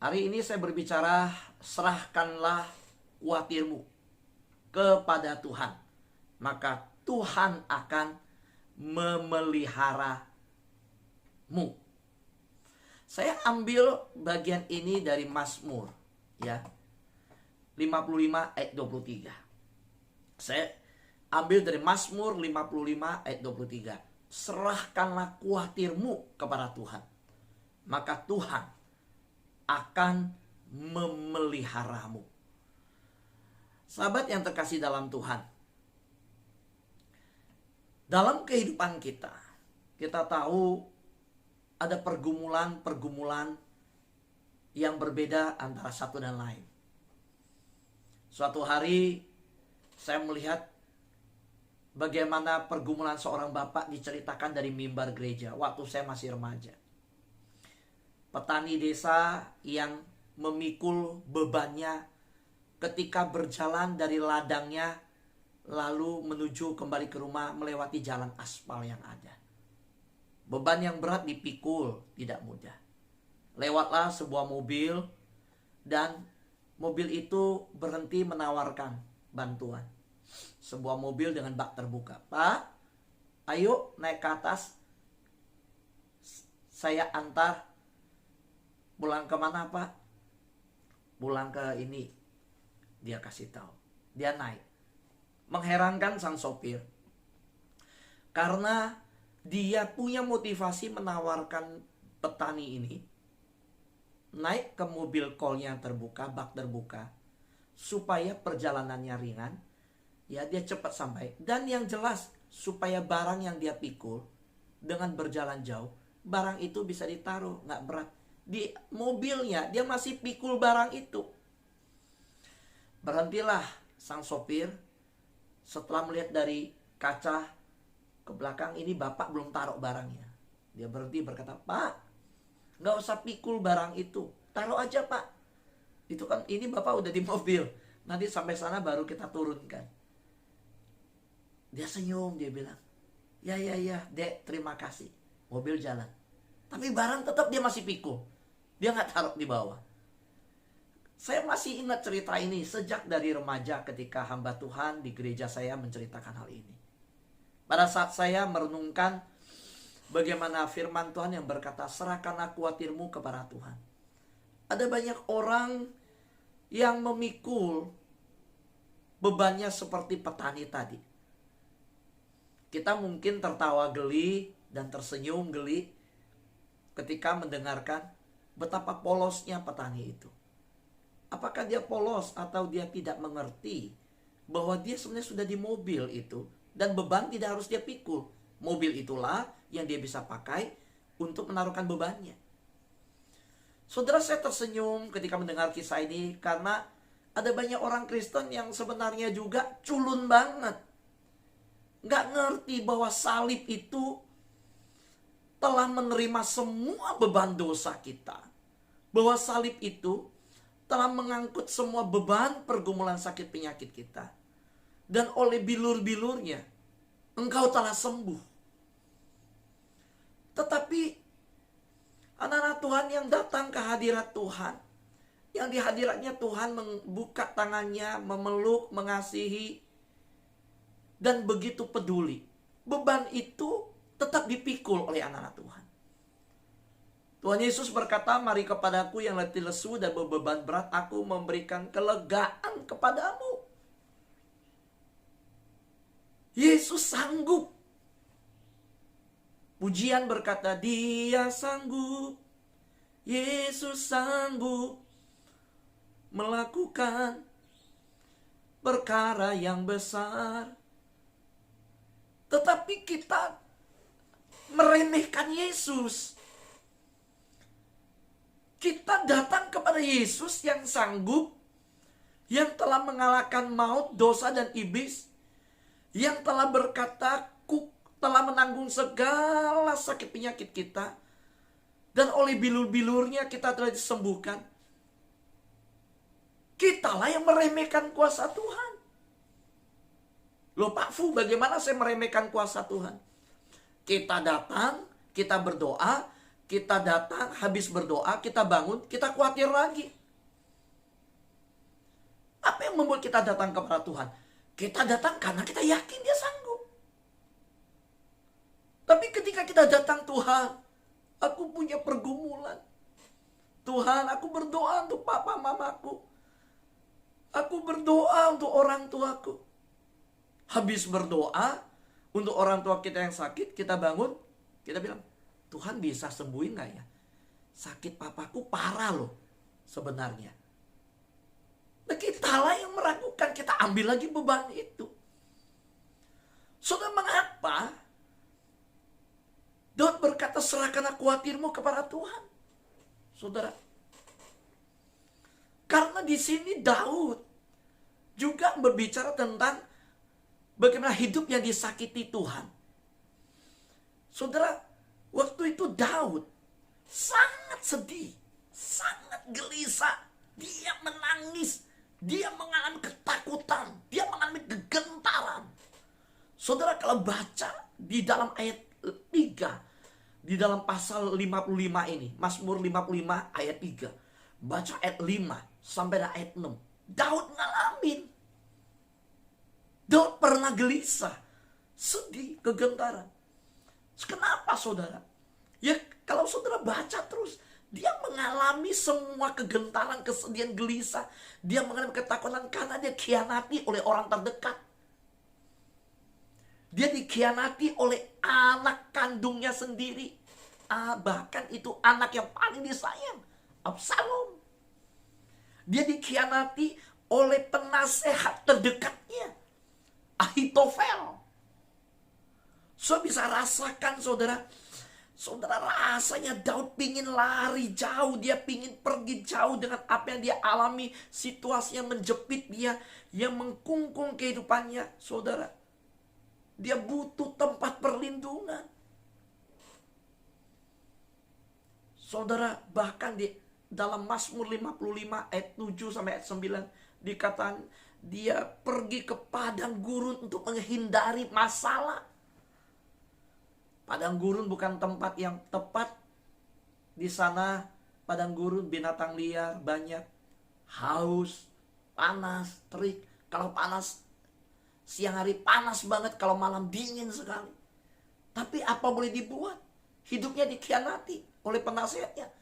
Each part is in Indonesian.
Hari ini saya berbicara, serahkanlah khawatirmu kepada Tuhan, maka Tuhan akan memeliharamu. Saya ambil bagian ini dari Mazmur, ya, 55 ayat 23. Saya ambil dari Mazmur 55 ayat 23. Serahkanlah khawatirmu kepada Tuhan, maka Tuhan akan memeliharamu. Sahabat yang terkasih dalam Tuhan, dalam kehidupan kita tahu ada pergumulan-pergumulan yang berbeda antara satu dan lain. Suatu hari saya melihat bagaimana pergumulan seorang bapak diceritakan dari mimbar gereja waktu saya masih remaja. Petani desa yang memikul bebannya ketika berjalan dari ladangnya lalu menuju kembali ke rumah melewati jalan aspal yang ada. Beban yang berat dipikul tidak mudah. Lewatlah sebuah mobil dan mobil itu berhenti menawarkan bantuan. Sebuah mobil dengan bak terbuka. Pak, ayo naik ke atas. Saya antar. Pulang kemana, Pak? Pulang ke ini. Dia kasih tahu. Dia naik. Mengherankan sang sopir. Karena dia punya motivasi menawarkan petani ini naik ke mobil kolnya terbuka, bak terbuka, supaya perjalanannya ringan, ya dia cepat sampai. Dan yang jelas, supaya barang yang dia pikul dengan berjalan jauh, barang itu bisa ditaruh, nggak berat. Di mobilnya dia masih pikul barang itu. Berhentilah sang sopir setelah melihat dari kaca ke belakang, ini bapak belum taruh barangnya. Dia berhenti berkata, Pak, nggak usah pikul barang itu, taruh aja Pak. Itu kan ini bapak udah di mobil, nanti sampai sana baru kita turunkan. Dia senyum, dia bilang, ya dek, terima kasih. Mobil jalan, tapi barang tetap dia masih pikul. Dia nggak taruh di bawah. Saya masih ingat cerita ini sejak dari remaja ketika hamba Tuhan di gereja saya menceritakan hal ini. Pada saat saya merenungkan bagaimana firman Tuhan yang berkata, serahkanlah khawatirmu kepada Tuhan. Ada banyak orang yang memikul bebannya seperti petani tadi. Kita mungkin tertawa geli dan tersenyum geli ketika mendengarkan betapa polosnya petani itu. Apakah dia polos atau dia tidak mengerti bahwa dia sebenarnya sudah di mobil itu dan beban tidak harus dia pikul. Mobil itulah yang dia bisa pakai untuk menaruhkan bebannya. Saudara, saya tersenyum ketika mendengar kisah ini karena ada banyak orang Kristen yang sebenarnya juga culun banget. Nggak ngerti bahwa salib itu telah menerima semua beban dosa kita. Bahwa salib itu telah mengangkut semua beban pergumulan sakit penyakit kita. Dan oleh bilur-bilurnya, engkau telah sembuh. Tetapi anak-anak Tuhan yang datang ke hadirat Tuhan, yang di hadiratnya Tuhan membuka tangannya, memeluk, mengasihi, dan begitu peduli, beban itu tetap dipikul oleh anak-anak Tuhan. Tuhan Yesus berkata, mari kepadaku yang letih lesu dan beban berat, aku memberikan kelegaan kepadamu. Yesus sanggup. Pujian berkata, dia sanggup. Yesus sanggup melakukan perkara yang besar. Tetapi kita meremehkan Yesus. Kita datang kepada Yesus yang sanggup, yang telah mengalahkan maut, dosa, dan iblis, yang telah berkata, telah menanggung segala sakit penyakit kita, dan oleh bilur-bilurnya kita telah disembuhkan. Kitalah yang meremehkan kuasa Tuhan. Loh Pak Fu, bagaimana saya meremehkan kuasa Tuhan? Kita datang, kita berdoa, Kita datang, habis berdoa, kita bangun, kita khawatir lagi. Apa yang membuat kita datang kepada Tuhan? Kita datang karena kita yakin dia sanggup. Tapi ketika kita datang, Tuhan, aku punya pergumulan. Tuhan, aku berdoa untuk papa mamaku. Aku berdoa untuk orang tuaku. Habis berdoa untuk orang tua kita yang sakit, kita bangun, kita bilang, Tuhan bisa sembuhin gak ya? Sakit papaku parah loh sebenarnya. Nah, kita lah yang meragukan, kita ambil lagi beban itu. Saudara, mengapa Daud berkata, serahkanlah khawatirmu kepada Tuhan? Saudara, karena di sini Daud juga berbicara tentang bagaimana hidup yang disakiti Tuhan. Saudara, waktu itu Daud sangat sedih, sangat gelisah. Dia menangis, dia mengalami ketakutan, dia mengalami kegentaran. Saudara, kalau baca di dalam ayat 3, di dalam pasal 55 ini, Mazmur 55 ayat 3, baca ayat 5 sampai ayat 6, Daud ngalamin. Daud pernah gelisah, sedih, kegentaran. Kenapa saudara? Ya kalau saudara baca terus, dia mengalami semua kegentaran, kesedihan, gelisah. Dia mengalami ketakutan karena dia dikhianati oleh orang terdekat. Dia dikhianati oleh anak kandungnya sendiri. Bahkan itu anak yang paling disayang, Absalom. Dia dikhianati oleh penasehat terdekatnya, Ahitofel. Saudara bisa rasakan saudara. Saudara, rasanya Daud pingin lari jauh. Dia pingin pergi jauh dengan apa yang dia alami. Situasi yang menjepit dia, yang mengkungkung kehidupannya. Saudara, dia butuh tempat perlindungan. Saudara, bahkan di dalam Mazmur 55 ayat 7 sampai ayat 9 dikatakan dia pergi ke padang gurun untuk menghindari masalah. Padang gurun bukan tempat yang tepat. Di sana padang gurun binatang liar banyak, haus, panas, terik. Kalau panas siang hari panas banget, kalau malam dingin sekali. Tapi apa boleh dibuat? Hidupnya dikhianati oleh penasehatnya.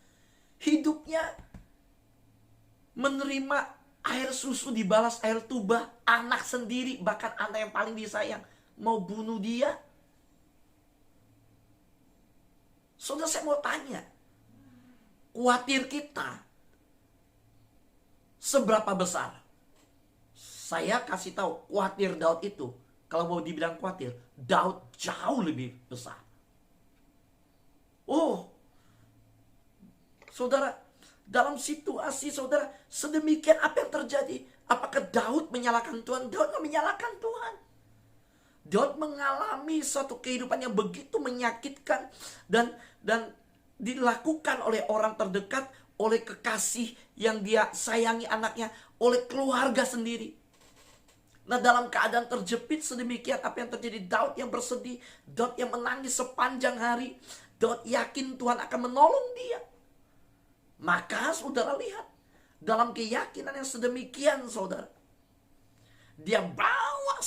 Hidupnya menerima air susu dibalas air tuba. Anak sendiri, bahkan anak yang paling disayang, mau bunuh dia. Saudara, saya mau tanya, khawatir kita seberapa besar? Saya kasih tahu, khawatir Daud itu, kalau mau dibilang khawatir, Daud jauh lebih besar. Oh, saudara, dalam situasi saudara sedemikian apa yang terjadi? Apakah Daud menyalahkan Tuhan? Daud tidak menyalahkan Tuhan. Daud mengalami satu kehidupan yang begitu menyakitkan dan dilakukan oleh orang terdekat, oleh kekasih yang dia sayangi anaknya, oleh keluarga sendiri. Nah, dalam keadaan terjepit sedemikian apa yang terjadi? Daud yang bersedih, Daud yang menangis sepanjang hari. Daud yakin Tuhan akan menolong dia. Maka saudara lihat, dalam keyakinan yang sedemikian saudara, dia bawa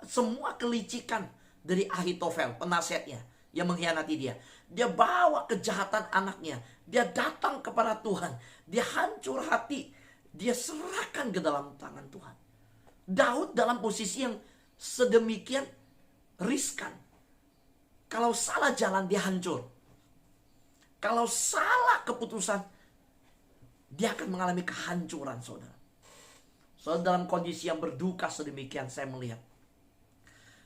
semua kelicikan dari Ahitofel, penasehatnya yang mengkhianati dia. Dia bawa kejahatan anaknya. Dia datang kepada Tuhan. Dia hancur hati. Dia serahkan ke dalam tangan Tuhan. Daud dalam posisi yang sedemikian riskan. Kalau salah jalan dia hancur. Kalau salah keputusan, dia akan mengalami kehancuran saudara. Saudara, dalam kondisi yang berduka sedemikian saya melihat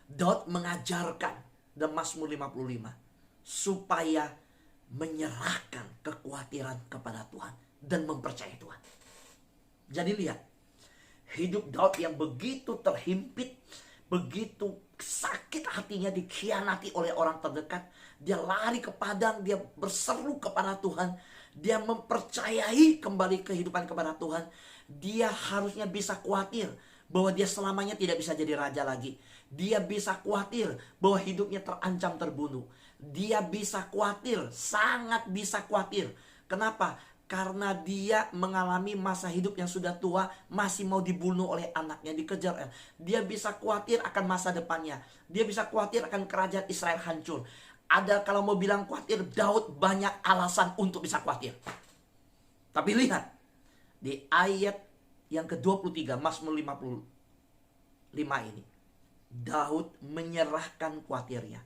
Daud mengajarkan dalam Mazmur 55 supaya menyerahkan kekhawatiran kepada Tuhan dan mempercayai Tuhan. Jadi lihat, hidup Daud yang begitu terhimpit, begitu sakit hatinya, dikhianati oleh orang terdekat. Dia lari ke padang, dia berseru kepada Tuhan. Dia mempercayai kembali kehidupan kepada Tuhan. Dia harusnya bisa khawatir bahwa dia selamanya tidak bisa jadi raja lagi. Dia bisa khawatir bahwa hidupnya terancam terbunuh. Dia bisa khawatir, sangat bisa khawatir. Kenapa? Karena dia mengalami masa hidup yang sudah tua, masih mau dibunuh oleh anaknya, dikejar. Dia bisa khawatir akan masa depannya. Dia bisa khawatir akan kerajaan Israel hancur. Ada, kalau mau bilang khawatir, Daud banyak alasan untuk bisa khawatir. Tapi lihat, di ayat yang ke-23, Mazmur 55 ini, Daud menyerahkan khawatirnya.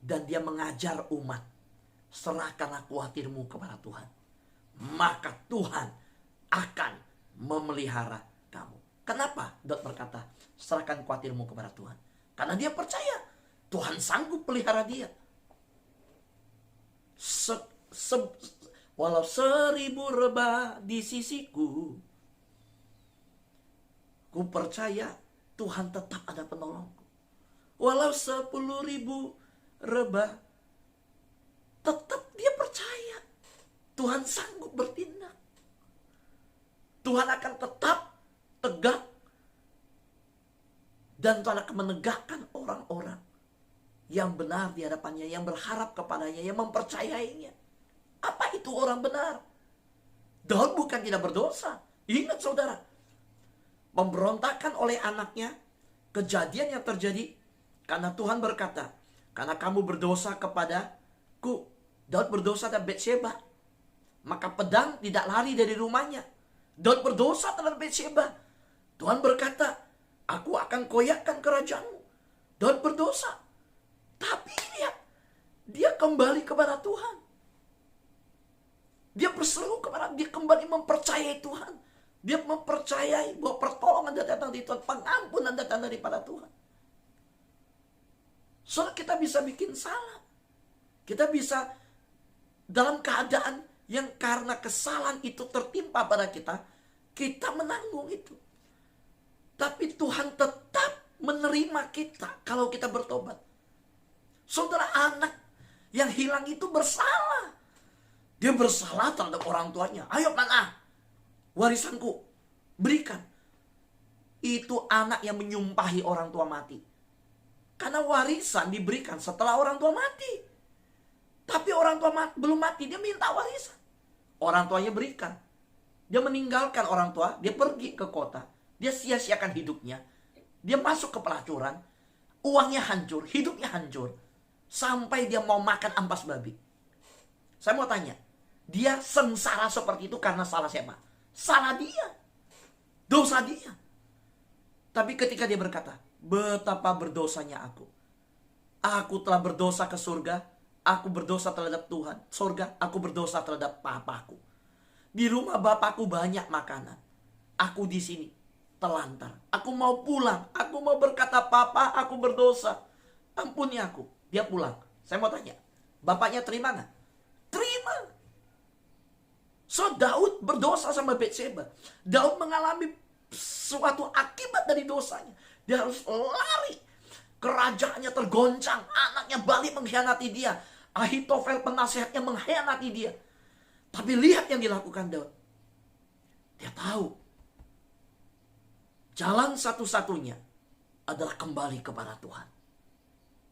Dan dia mengajar umat, serahkanlah khawatirmu kepada Tuhan, maka Tuhan akan memelihara kamu. Kenapa Daud berkata, serahkan khawatirmu kepada Tuhan? Karena dia percaya Tuhan sanggup pelihara dia. Walau 1000 rebah di sisiku, ku percaya Tuhan tetap ada penolongku. Walau 10.000 rebah, tetap dia percaya Tuhan sanggup bertindak. Tuhan akan tetap tegak. Dan Tuhan akan menegakkan orang-orang yang benar di hadapannya, yang berharap kepadanya, yang mempercayainya. Apa itu orang benar? Daud bukan tidak berdosa. Ingat saudara, pemberontakan oleh anaknya, kejadian yang terjadi karena Tuhan berkata, karena kamu berdosa kepadaku. Daud berdosa terhadap Batsheba, maka pedang tidak lari dari rumahnya. Daud berdosa terhadap Batsheba. Tuhan berkata, aku akan koyakkan kerajaanmu. Daud berdosa. Tapi lihat, dia kembali kepada Tuhan. Dia berseru kepada, dia kembali mempercayai Tuhan. Dia mempercayai bahwa pertolongan datang dari Tuhan, pengampunan datang daripada Tuhan. Soalnya kita bisa bikin salah. Kita bisa dalam keadaan yang karena kesalahan itu tertimpa pada kita, kita menanggung itu. Tapi Tuhan tetap menerima kita kalau kita bertobat. Saudara, anak yang hilang itu bersalah. Dia bersalah terhadap orang tuanya. Ayo mana warisanku, berikan. Itu anak yang menyumpahi orang tua mati. Karena warisan diberikan setelah orang tua mati. Tapi orang tua belum mati, dia minta warisan. Orang tuanya berikan. Dia meninggalkan orang tua, dia pergi ke kota. Dia sia-siakan hidupnya. Dia masuk ke pelacuran. Uangnya hancur, hidupnya hancur. Sampai dia mau makan ampas babi. Saya mau tanya, dia sengsara seperti itu karena salah siapa? Salah dia. Dosa dia. Tapi ketika dia berkata, betapa berdosanya aku. Aku telah berdosa ke surga. Aku berdosa terhadap Tuhan. Surga, aku berdosa terhadap papaku. Di rumah bapakku banyak makanan. Aku di sini telantar. Aku mau pulang. Aku mau berkata, papa, aku berdosa. Ampuni aku. Dia pulang. Saya mau tanya, bapaknya terima nggak? Terima. So, Daud berdosa sama Batsheba. Daud mengalami suatu akibat dari dosanya. Dia harus lari. Kerajaannya tergoncang. Anaknya balik mengkhianati dia. Ahitofel penasihatnya mengkhianati dia. Tapi lihat yang dilakukan Daud. Dia tahu jalan satu-satunya adalah kembali kepada Tuhan.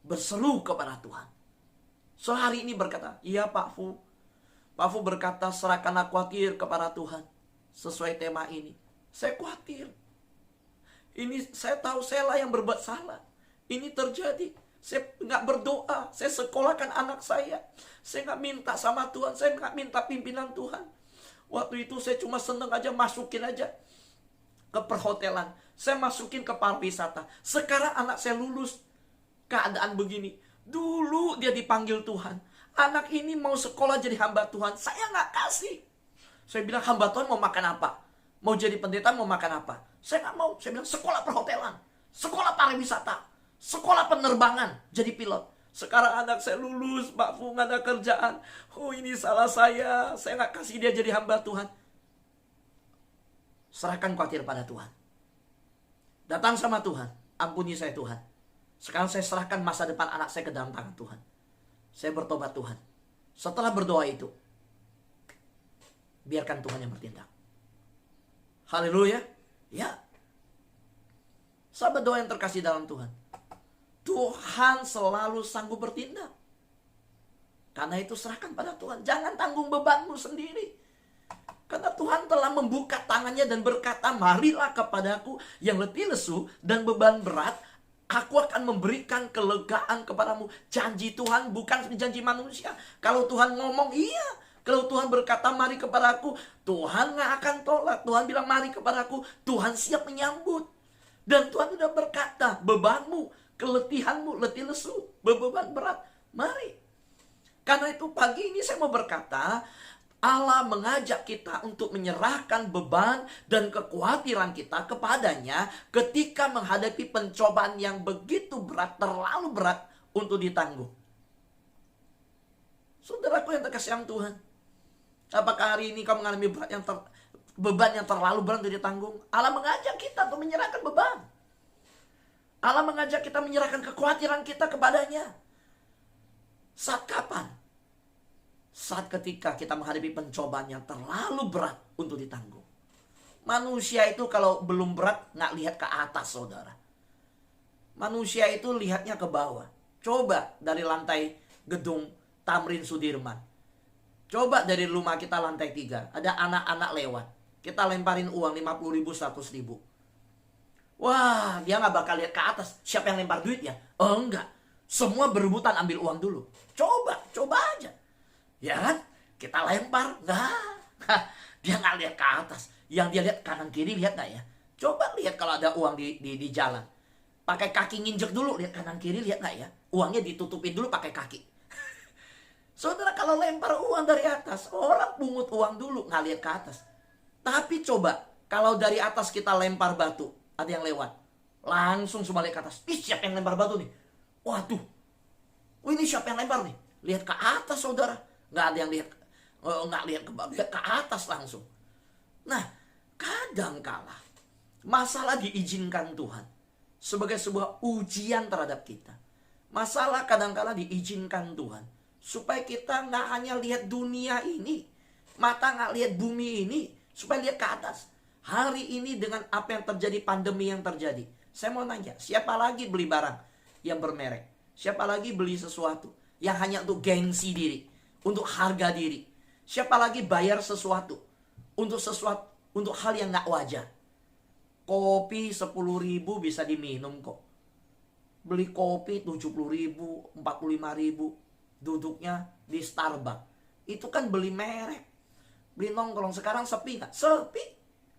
Berseru kepada Tuhan. So, hari ini berkata, iya Pak Fu. Pak Fu berkata, serahkanlah khawatir kepada Tuhan. Sesuai tema ini. Saya khawatir. Ini saya tahu saya lah yang berbuat salah. Ini terjadi. Saya nggak berdoa. Saya sekolahkan anak saya. Saya nggak minta sama Tuhan. Saya nggak minta pimpinan Tuhan. Waktu itu saya cuma seneng aja, masukin aja ke perhotelan. Saya masukin ke pariwisata. Sekarang anak saya lulus. Keadaan begini. Dulu dia dipanggil Tuhan. Anak ini mau sekolah jadi hamba Tuhan. Saya nggak kasih. Saya bilang, hamba Tuhan mau makan apa? Mau jadi pendeta mau makan apa? Saya nggak mau. Saya bilang, sekolah perhotelan. Sekolah pariwisata. Sekolah penerbangan, jadi pilot. Sekarang anak saya lulus, Pak Fu, nggak ada kerjaan. Oh, ini salah saya nggak kasih dia jadi hamba Tuhan. Serahkan khawatir pada Tuhan. Datang sama Tuhan, ampuni saya Tuhan. Sekarang saya serahkan masa depan anak saya ke dalam tangan Tuhan. Saya bertobat Tuhan. Setelah berdoa itu, biarkan Tuhan yang bertindak. Haleluya. Ya. Sahabat doa yang terkasih dalam Tuhan, Tuhan selalu sanggup bertindak. Karena itu serahkan pada Tuhan. Jangan tanggung bebanmu sendiri. Karena Tuhan telah membuka tangannya dan berkata, marilah kepadaku yang letih lesu dan beban berat. Aku akan memberikan kelegaan kepadamu. Janji Tuhan bukan janji manusia. Kalau Tuhan ngomong, iya. Kalau Tuhan berkata, mari kepadaku, Tuhan gak akan tolak. Tuhan bilang, mari kepadaku, Tuhan siap menyambut. Dan Tuhan sudah berkata, bebanmu, keletihanmu, letih lesu, beban berat, mari. Karena itu pagi ini saya mau berkata, Allah mengajak kita untuk menyerahkan beban dan kekhawatiran kita kepadanya ketika menghadapi pencobaan yang begitu berat, terlalu berat untuk ditanggung. Saudaraku yang terkasih Tuhan, apakah hari ini kau mengalami beban yang terlalu berat untuk ditanggung? Allah mengajak kita untuk menyerahkan beban. Allah mengajak kita menyerahkan kekhawatiran kita kepadanya. Saat kapan? Saat ketika kita menghadapi pencobaan yang terlalu berat untuk ditanggung. Manusia itu kalau belum berat nggak lihat ke atas, saudara. Manusia itu lihatnya ke bawah. Coba dari lantai gedung Tamrin Sudirman. Coba dari rumah kita lantai 3. Ada anak-anak lewat. Kita lemparin uang 50 ribu, 100 ribu. Wah, dia nggak bakal lihat ke atas. Siapa yang lempar duit ya? Oh enggak. Semua berebutan ambil uang dulu. Coba aja. Ya kan? Kita lempar. Nah, dia nggak lihat ke atas. Yang dia lihat kanan kiri, lihat nggak ya? Coba lihat kalau ada uang di jalan. Pakai kaki nginjek dulu, lihat kanan kiri, lihat nggak ya? Uangnya ditutupin dulu pakai kaki. Saudara, kalau lempar uang dari atas, orang pungut uang dulu, nggak lihat ke atas. Tapi coba, kalau dari atas kita lempar batu, ada yang lewat, langsung semua lihat ke atas. Ih, siapa yang lempar batu nih? Waduh, ini siapa yang lempar nih? Lihat ke atas, saudara. Nggak ada yang lihat, nggak lihat ke bawah, lihat ke atas langsung. Nah, kadangkala masalah diizinkan Tuhan sebagai sebuah ujian terhadap kita. Masalah kadangkala diizinkan Tuhan supaya kita nggak hanya lihat dunia ini, mata nggak lihat bumi ini, supaya lihat ke atas. Hari ini dengan apa yang terjadi, pandemi yang terjadi, saya mau nanya, siapa lagi beli barang yang bermerek? Siapa lagi beli sesuatu yang hanya untuk gengsi diri, untuk harga diri? Siapa lagi bayar sesuatu untuk hal yang nggak wajar? Kopi 10 ribu bisa diminum kok. Beli kopi 70 ribu, 45 ribu, duduknya di Starbucks. Itu kan beli merek, beli nongkrong. Sekarang sepi nggak? Sepi.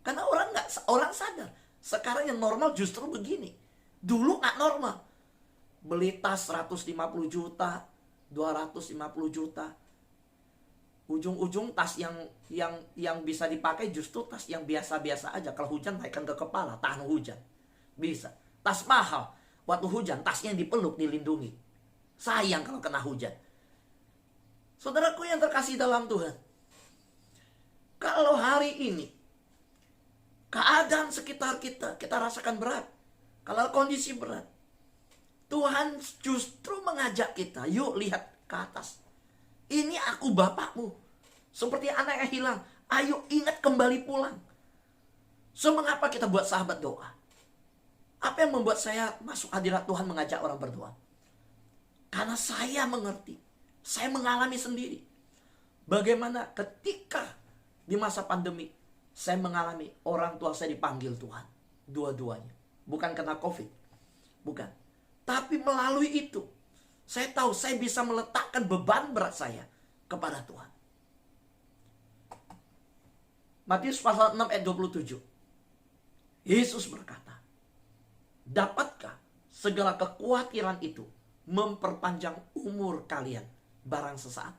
Karena orang sadar. Sekarang yang normal justru begini. Dulu nggak normal. Beli tas 150 juta, 250 juta. Ujung-ujung tas yang bisa dipakai justru tas yang biasa-biasa aja. Kalau hujan naikkan ke kepala, tahan hujan. Bisa. Tas mahal. Waktu hujan, tasnya dipeluk, dilindungi. Sayang kalau kena hujan. Saudaraku yang terkasih dalam Tuhan. Kalau hari ini keadaan sekitar kita rasakan berat. Kalau kondisi berat, Tuhan justru mengajak kita, yuk lihat ke atas. Ini aku bapakmu. Seperti anak yang hilang. Ayo ingat kembali pulang. So, mengapa kita buat sahabat doa? Apa yang membuat saya masuk hadirat Tuhan mengajak orang berdoa? Karena saya mengerti. Saya mengalami sendiri. Bagaimana ketika di masa pandemi, saya mengalami orang tua saya dipanggil Tuhan. Dua-duanya. Bukan karena COVID. Bukan. Tapi melalui itu, saya tahu saya bisa meletakkan beban berat saya kepada Tuhan. Matius pasal 6 ayat 27. Yesus berkata, dapatkah segala kekhawatiran itu memperpanjang umur kalian barang sesaat?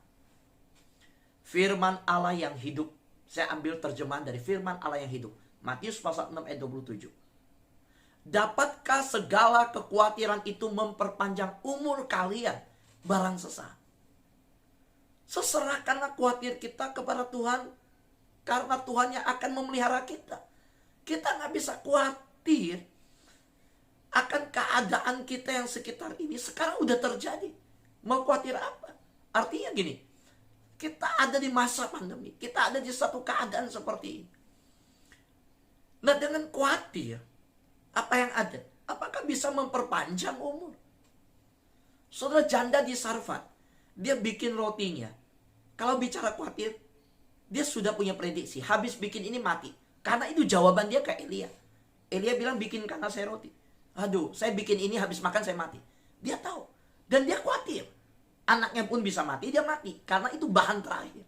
Firman Allah yang hidup. Saya ambil terjemahan dari firman Allah yang hidup. Matius pasal 6 ayat 27. Dapatkah segala kekhawatiran itu memperpanjang umur kalian barang sesaat? Seserahkanlah khawatir kita kepada Tuhan, karena Tuhan yang akan memelihara kita. Kita nggak bisa khawatir akan keadaan kita yang sekitar ini. Sekarang udah terjadi. Mau khawatir apa? Artinya gini, kita ada di masa pandemi. Kita ada di satu keadaan seperti ini. Nah, dengan khawatir, apa yang ada? Apakah bisa memperpanjang umur? Saudara, janda di Sarfat, dia bikin rotinya. Kalau bicara khawatir, dia sudah punya prediksi. Habis bikin ini mati. Karena itu jawaban dia ke Elia. Elia bilang bikinkanlah saya roti. Aduh, saya bikin ini habis makan saya mati. Dia tahu. Dan dia khawatir. Anaknya pun bisa mati, dia mati. Karena itu bahan terakhir.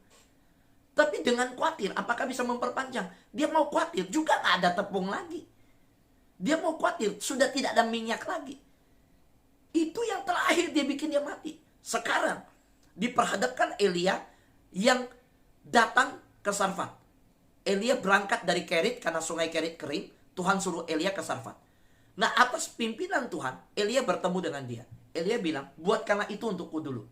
Tapi dengan khawatir, apakah bisa memperpanjang? Dia mau khawatir, juga gak ada tepung lagi. Dia mau khawatir, sudah tidak ada minyak lagi. Itu yang terakhir dia bikin dia mati. Sekarang, diperhadapkan Elia yang datang ke Sarfat. Elia berangkat dari Kerit karena sungai Kerit kering. Tuhan suruh Elia ke Sarfat. Nah, atas pimpinan Tuhan, Elia bertemu dengan dia. Elia bilang, buatkanlah itu untukku dulu.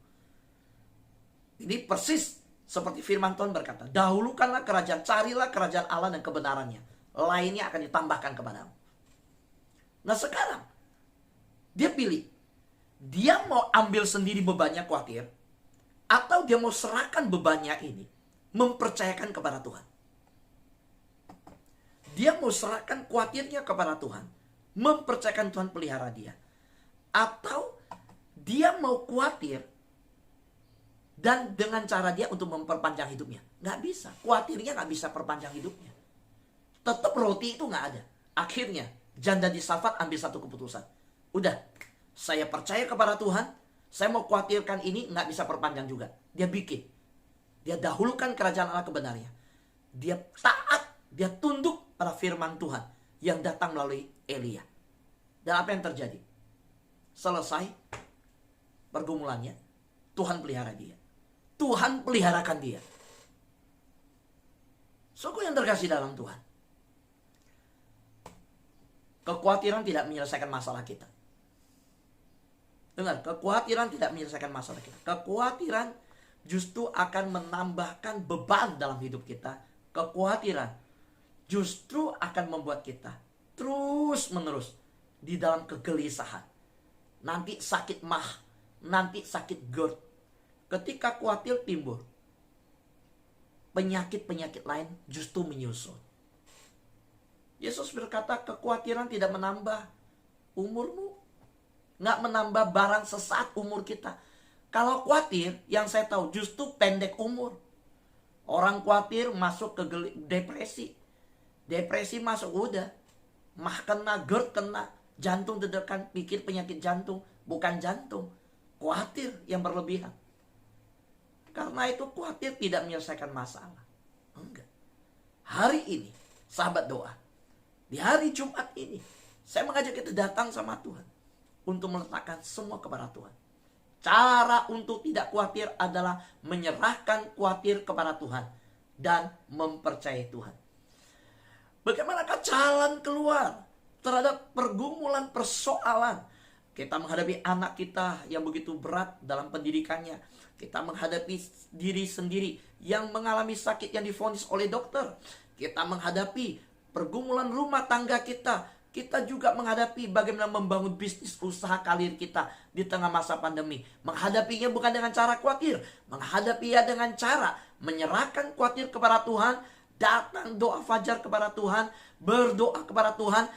Ini persis seperti firman Tuhan berkata, dahulukanlah kerajaan, carilah kerajaan Allah dan kebenarannya. Lainnya akan ditambahkan kepadamu. Nah sekarang, dia pilih. Dia mau ambil sendiri bebannya khawatir, atau dia mau serahkan bebannya ini, mempercayakan kepada Tuhan. Dia mau serahkan khawatirnya kepada Tuhan, mempercayakan Tuhan pelihara dia. Atau dia mau khawatir, dan dengan cara dia untuk memperpanjang hidupnya. Nggak bisa, khawatirnya nggak bisa perpanjang hidupnya. Tetap roti itu nggak ada. Akhirnya, janda di Sarfat ambil satu keputusan. Udah, saya percaya kepada Tuhan, saya mau khawatirkan ini nggak bisa perpanjang juga. Dia bikin. Dia dahulukan kerajaan Allah kebenarannya. Dia taat, dia tunduk pada firman Tuhan yang datang melalui Elia. Dan apa yang terjadi? Selesai pergumulannya, Tuhan pelihara dia. Tuhan peliharakan dia. Suku yang terkasih dalam Tuhan. Kekhawatiran tidak menyelesaikan masalah kita. Dengar, kekhawatiran tidak menyelesaikan masalah kita. Kekhawatiran justru akan menambahkan beban dalam hidup kita. Kekhawatiran justru akan membuat kita terus menerus di dalam kegelisahan. Nanti sakit mah, nanti sakit GERD. Ketika khawatir timbul, penyakit-penyakit lain justru menyusul. Yesus berkata, kekhawatiran tidak menambah umurmu, nggak menambah barang sesaat umur kita. Kalau khawatir, yang saya tahu justru pendek umur. Orang khawatir masuk ke depresi. Depresi masuk udah. Mah kena, GERD kena, jantung deg-degan, pikir penyakit jantung. Bukan jantung, khawatir yang berlebihan. Karena itu khawatir tidak menyelesaikan masalah. Enggak. Hari ini, sahabat doa, di hari Jumat ini, saya mengajak kita datang sama Tuhan untuk meletakkan semua kepada Tuhan. Cara untuk tidak khawatir adalah menyerahkan khawatir kepada Tuhan dan mempercayai Tuhan. Bagaimanakah jalan keluar terhadap pergumulan persoalan? Kita menghadapi anak kita yang begitu berat dalam pendidikannya. Kita menghadapi diri sendiri yang mengalami sakit yang divonis oleh dokter. Kita menghadapi pergumulan rumah tangga kita. Kita juga menghadapi bagaimana membangun bisnis usaha karir kita di tengah masa pandemi. Menghadapinya bukan dengan cara khawatir. Menghadapinya dengan cara menyerahkan khawatir kepada Tuhan. Datang doa fajar kepada Tuhan. Berdoa kepada Tuhan.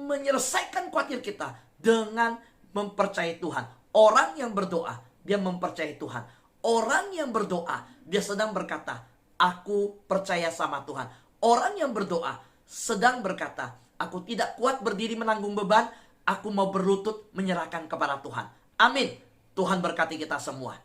Menyelesaikan khawatir kita dengan mempercayai Tuhan. Orang yang berdoa, dia mempercayai Tuhan. Orang yang berdoa, dia sedang berkata, aku percaya sama Tuhan. Orang yang berdoa sedang berkata, aku tidak kuat berdiri menanggung beban, aku mau berlutut menyerahkan kepada Tuhan. Amin. Tuhan berkati kita semua.